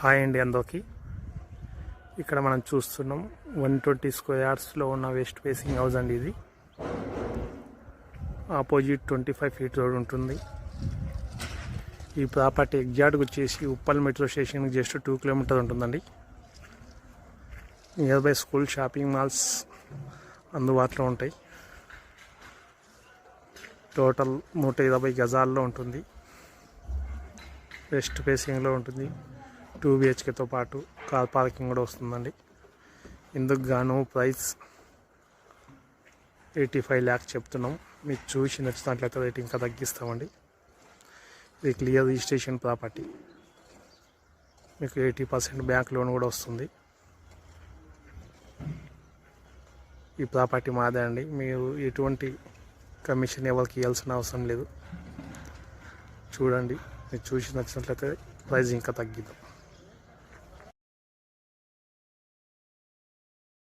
Hi అండి అందరికి. ఇక్కడ మనం చూస్తున్నాం 120 స్క్వేర్ యార్డ్స్లో ఉన్న వెస్ట్ ఫేసింగ్ హౌస్ అండి. ఇది ఆపోజిట్ 25 ఫీట్ రోడ్ ఉంటుంది. ఈ ప్రాపర్టీ ఎగ్జాక్ట్గా వచ్చేసి ఉప్పల్ మెట్రో స్టేషన్కి జస్ట్ 2 కిలోమీటర్ ఉంటుందండి. Near by school, shopping malls అందుబాటులో ఉంటాయి. టోటల్ 120 గజాల్లో ఉంటుంది. వెస్ట్ ఫేసింగ్లో ఉంటుంది. 2 BHKతో పాటు కార్ పార్కింగ్ కూడా వస్తుందండి. ఇందుకు గాను ప్రైస్ 85 lakhs చెప్తున్నాం. మీకు చూసి నచ్చినట్లయితే రేట్ ఇంకా తగ్గిస్తామండి. ఇది క్లియర్ రిజిస్ట్రేషన్ ప్రాపర్టీ. మీకు 80% బ్యాంక్ లోన్ కూడా వస్తుంది. ఈ ప్రాపర్టీ మాదే అండి. మీరు ఎటువంటి కమిషన్ ఎవరికి ఇవ్వాల్సిన అవసరం లేదు. చూడండి, మీకు చూసి నచ్చినట్లయితే ప్రైస్ ఇంకా తగ్గిద్దాం.